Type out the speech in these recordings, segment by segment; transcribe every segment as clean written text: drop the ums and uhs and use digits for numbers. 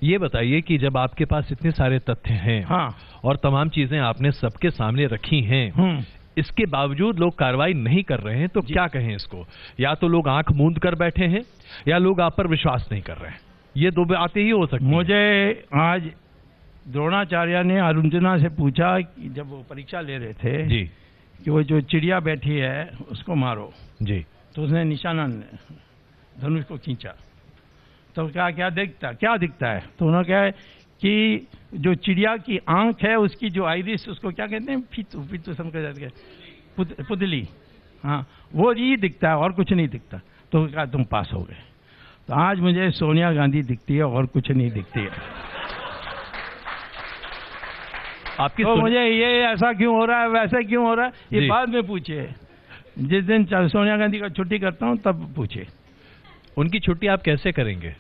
ये बताइए कि जब आपके पास इतने सारे तथ्य हैं, हाँ, और तमाम चीजें आपने सबके सामने रखी हैं, इसके बावजूद लोग कार्रवाई नहीं कर रहे हैं, तो क्या कहें इसको? या तो लोग आंख मूंद कर बैठे हैं, या लोग आप पर विश्वास नहीं कर रहे हैं। ये दो बातें ही हो सकती हैं। मुझे आज द्रोणाचार्य ने अरुंधना से पूछा कि जब वो परीक्षा ले रहे थे जी, कि वो जो चिड़िया बैठी है उसको मारो जी, तो उसने निशाना धनुष को खींचा, तो क्या दिखता है? तो उन्होंने कहा कि जो चिड़िया की आंख है उसकी जो आइरिस, उसको क्या कहते हैं, फितू समझ जाते हैं, पुतली, हाँ, वो ही दिखता है और कुछ नहीं दिखता। तो क्या तुम पास हो गए? तो आज मुझे सोनिया गांधी दिखती है और कुछ नहीं दिखती है। आपकी तो मुझे ये ऐसा क्यों हो रहा है, वैसे क्यों हो रहा है, ये बाद में पूछिए। जिस दिन सोनिया गांधी का छुट्टी करता हूँ तब पूछिए। उनकी छुट्टी आप कैसे करेंगे?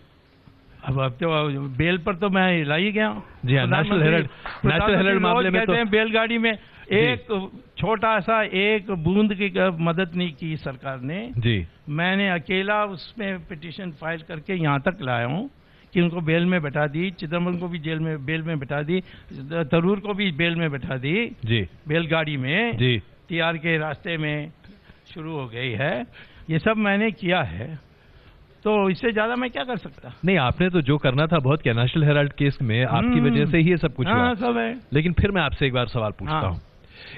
अब तो बेल पर तो मैं ला ही गया हूँ। जी हाँ, नेशनल हेराल्ड मामले में तो बैलगाड़ी में एक छोटा सा एक बूंद की मदद नहीं की सरकार ने जी। मैंने अकेला उसमें पिटीशन फाइल करके यहाँ तक लाया हूँ कि उनको बेल में बैठा दी, चिदम्बरम को भी बेल में बैठा दी, तरूर को भी बेल में बैठा दी जी, बैलगाड़ी में जी, TR के रास्ते में शुरू हो गई है। ये सब मैंने किया है, तो इससे ज्यादा मैं क्या कर सकता? नहीं, आपने तो जो करना था बहुत किया। नेशनल हेराल्ड केस में आपकी वजह से ही ये सब कुछ हुआ। सब है। लेकिन फिर मैं आपसे एक बार सवाल पूछता हूँ,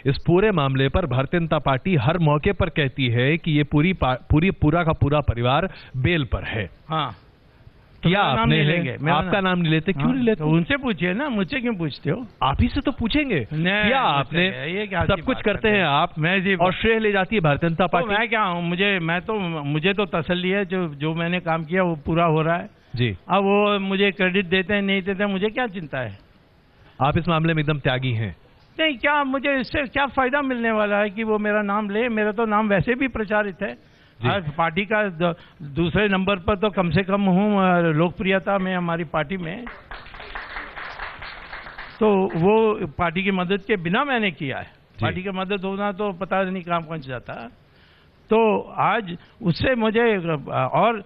इस पूरे मामले पर भारतीय जनता पार्टी हर मौके पर कहती है कि ये पूरा का पूरा परिवार बेल पर है। हाँ, क्या तो आपने लेंगे? आपका नाम नहीं लेते? क्यों नहीं लेते? तो उनसे पूछिए ना, मुझसे क्यों पूछते हो? आप ही से तो पूछेंगे। क्या आपने सब कुछ करते हैं आप, मैं और श्रेय ले जाती है भारतीय जनता पार्टी। मैं क्या हूँ? मुझे तो तसल्ली है, जो मैंने काम किया वो पूरा हो रहा है जी। अब वो मुझे क्रेडिट देते हैं नहीं देते, मुझे क्या चिंता है? आप इस मामले में एकदम त्यागी हैं। नहीं, क्या मुझे इससे क्या फायदा मिलने वाला है कि वो मेरा नाम ले? मेरा तो नाम वैसे भी प्रचारित है। आज पार्टी का दूसरे नंबर पर तो कम से कम हूँ लोकप्रियता में हमारी पार्टी में, तो वो पार्टी की मदद के बिना मैंने किया है। पार्टी की मदद होना तो पता नहीं कहाँ पहुँच जाता। तो आज उससे मुझे और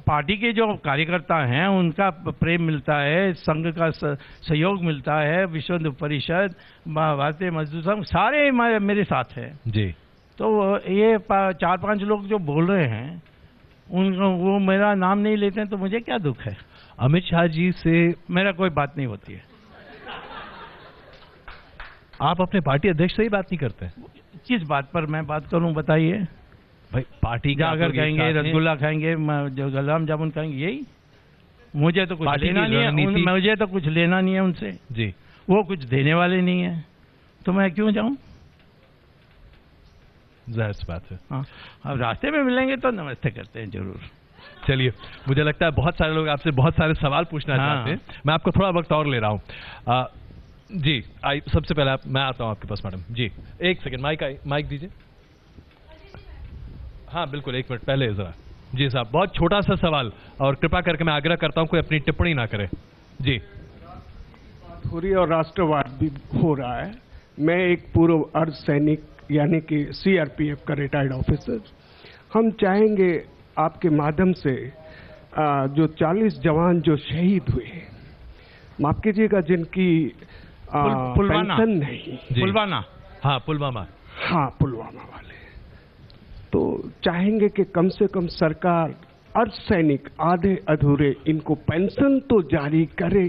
पार्टी के जो कार्यकर्ता हैं उनका प्रेम मिलता है, संघ का सहयोग मिलता है, विश्व हिंदू परिषद, भारतीय मजदूर संघ, सारे मेरे साथ हैं जी। तो ये 4-5 लोग जो बोल रहे हैं वो मेरा नाम नहीं लेते हैं, तो मुझे क्या दुख है? अमित शाह जी से मेरा कोई बात नहीं होती है। आप अपने पार्टी अध्यक्ष से ही बात नहीं करते? किस बात पर मैं बात करूं बताइए? भाई पार्टी का जाकर खाएंगे, रसगुल्ला खाएंगे, जो गुलाब जामुन खाएंगे, यही। मुझे तो कुछ लेना नहीं है, मुझे तो कुछ लेना नहीं है उनसे जी। वो कुछ देने वाले नहीं है, तो मैं क्यों जाऊं? जाहिर सी बात है। हाँ, अब रास्ते में मिलेंगे तो नमस्ते करते हैं जरूर। चलिए, मुझे लगता है बहुत सारे लोग आपसे बहुत सारे सवाल पूछना चाहते हैं। मैं आपको थोड़ा वक्त और ले रहा हूँ। जी, सबसे पहले मैं आता हूँ आपके पास मैडम जी। एक सेकंड, माइक दीजिए। हाँ बिल्कुल, एक मिनट पहले जरा। जी साहब, बहुत छोटा सा सवाल, और कृपा करके मैं आग्रह करता हूँ कोई अपनी टिप्पणी ना करे। जी। राष्ट्रवादी और राष्ट्रवाद भी हो रहा है। मैं एक पूर्व अर्ध सैनिक यानी कि CRPF का रिटायर्ड ऑफिसर, हम चाहेंगे आपके माध्यम से जो 40 जवान जो शहीद हुए, माफ कीजिएगा, जिनकी पेंशन नहीं, पुलवामा, हाँ पुलवामा, हाँ पुलवामा वाले, तो चाहेंगे कि कम से कम सरकार अर्ध सैनिक आधे अधूरे इनको पेंशन तो जारी करे,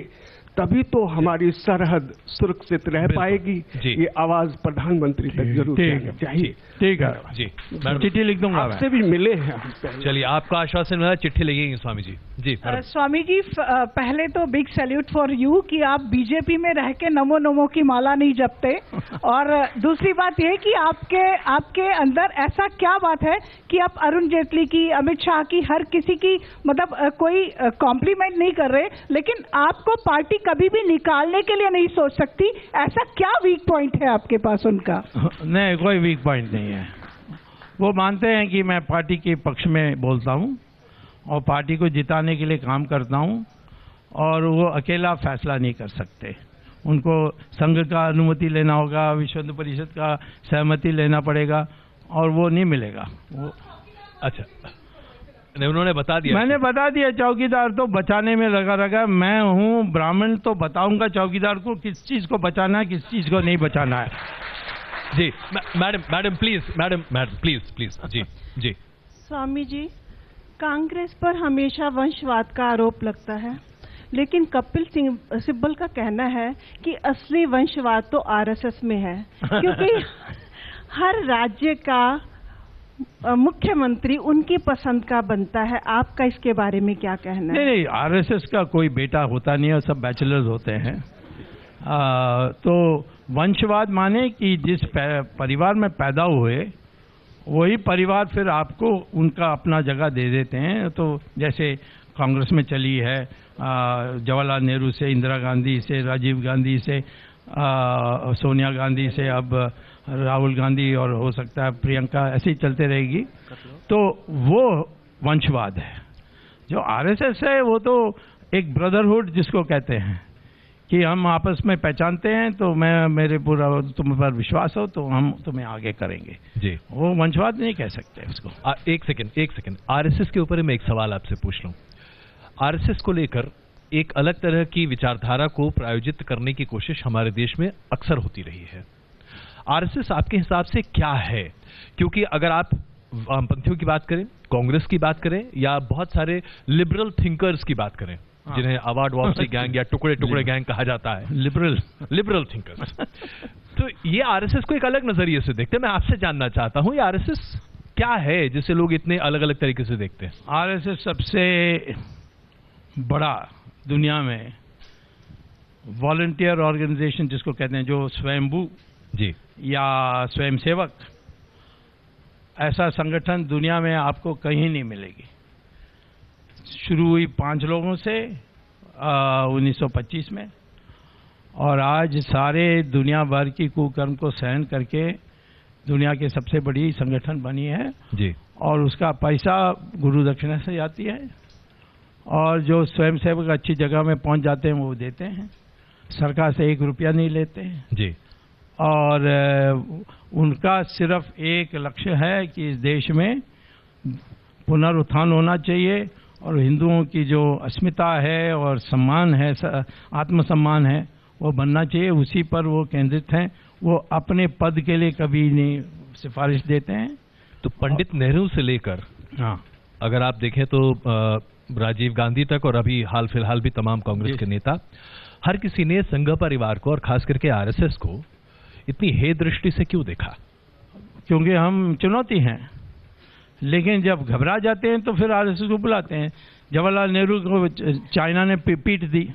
तभी तो हमारी सरहद सुरक्षित रह पाएगी। ये आवाज प्रधानमंत्री तक जरूर चाहिए। ठीक है जी, चिट्ठी लिख दूंगा। आपसे भी मिले हैं। चलिए, आपका आश्वासन मिला, चिट्ठी लगेगी स्वामी जी। जी स्वामी जी, पहले तो बिग सैल्यूट फॉर यू कि आप बीजेपी में रह के नमो नमो की माला नहीं जपते, और दूसरी बात यह कि आपके अंदर ऐसा क्या बात है कि आप अरुण जेटली की, अमित शाह की, हर किसी की मतलब कोई कॉम्प्लीमेंट नहीं कर रहे, लेकिन आपको पार्टी कभी भी निकालने के लिए नहीं सोच सकती। ऐसा क्या वीक पॉइंट है आपके पास उनका? नहीं, कोई वीक पॉइंट नहीं है। वो मानते हैं कि मैं पार्टी के पक्ष में बोलता हूं और पार्टी को जिताने के लिए काम करता हूं, और वो अकेला फैसला नहीं कर सकते। उनको संघ का अनुमति लेना होगा, विश्व हिंदू परिषद का सहमति लेना पड़ेगा, और वो नहीं मिलेगा वो। अच्छा, नहीं, उन्होंने बता दिया। मैंने बता दिया, चौकीदार तो बचाने में लगा रहा। मैं हूँ ब्राह्मण, तो बताऊंगा चौकीदार को किस चीज को बचाना है, किस चीज को नहीं बचाना है। जी मैडम प्लीज, मैडम प्लीज जी जी। स्वामी जी, कांग्रेस पर हमेशा वंशवाद का आरोप लगता है, लेकिन कपिल सिब्बल का कहना है कि असली वंशवाद तो आरएसएस में है, क्योंकि हर राज्य का मुख्यमंत्री उनकी पसंद का बनता है। आपका इसके बारे में क्या कहना है? नहीं, आरएसएस का कोई बेटा होता नहीं है, सब बैचलर्स होते हैं। तो वंशवाद माने कि जिस परिवार में पैदा हुए वही परिवार फिर आपको उनका अपना जगह दे देते हैं। तो जैसे कांग्रेस में चली है, जवाहरलाल नेहरू से, इंदिरा गांधी से, राजीव गांधी से, सोनिया गांधी से, अब राहुल गांधी, और हो सकता है प्रियंका, ऐसे ही चलते रहेगी। तो वो वंशवाद है। जो आरएसएस है वो तो एक ब्रदरहुड जिसको कहते हैं कि हम आपस में पहचानते हैं, तो मैं मेरे पूरा तुम पर विश्वास हो तो हम तुम्हें आगे करेंगे जी। वो वंशवाद नहीं कह सकते उसको। एक सेकंड, आरएसएस के ऊपर मैं एक सवाल आपसे पूछ लूं। आरएसएस को लेकर एक अलग तरह की विचारधारा को प्रायोजित करने की कोशिश हमारे देश में अक्सर होती रही है। आरएसएस आपके हिसाब से क्या है? क्योंकि अगर आप वामपंथियों की बात करें, कांग्रेस की बात करें, या बहुत सारे लिबरल थिंकर्स की बात करें, जिन्हें अवार्ड वापसी गैंग या टुकड़े टुकड़े गैंग कहा जाता है, लिबरल थिंकर्स, तो ये आरएसएस को एक अलग नजरिए से देखते हैं। मैं आपसे जानना चाहता हूं, ये आरएसएस क्या है जिसे लोग इतने अलग अलग तरीके से देखते हैं? आरएसएस सबसे बड़ा दुनिया में वॉलंटियर ऑर्गेनाइजेशन जिसको कहते हैं, जो स्वयंभू जी या स्वयंसेवक, ऐसा संगठन दुनिया में आपको कहीं नहीं मिलेगी। शुरू हुई 5 लोगों से 1925 में, और आज सारे दुनिया भर की कुकर्म को सहन करके दुनिया के सबसे बड़ी संगठन बनी है जी। और उसका पैसा गुरु दक्षिणा से जाती है, और जो स्वयंसेवक अच्छी जगह में पहुंच जाते हैं वो देते हैं, सरकार से 1 रुपया नहीं लेते हैं जी। और उनका सिर्फ एक लक्ष्य है कि इस देश में पुनरुत्थान होना चाहिए, और हिंदुओं की जो अस्मिता है और सम्मान है, आत्मसम्मान है, वो बनना चाहिए। उसी पर वो केंद्रित हैं। वो अपने पद के लिए कभी नहीं सिफारिश देते हैं। तो पंडित नेहरू से लेकर, हाँ, अगर आप देखें तो राजीव गांधी तक, और अभी हाल फिलहाल भी तमाम कांग्रेस के नेता, हर किसी ने संघ परिवार को और खास करके आरएसएस को इतनी हे दृष्टि से क्यों देखा? क्योंकि हम चुनौती हैं, लेकिन जब घबरा जाते हैं तो फिर आरएसएस को बुलाते हैं। जवाहरलाल नेहरू को चाइना ने पीट दी,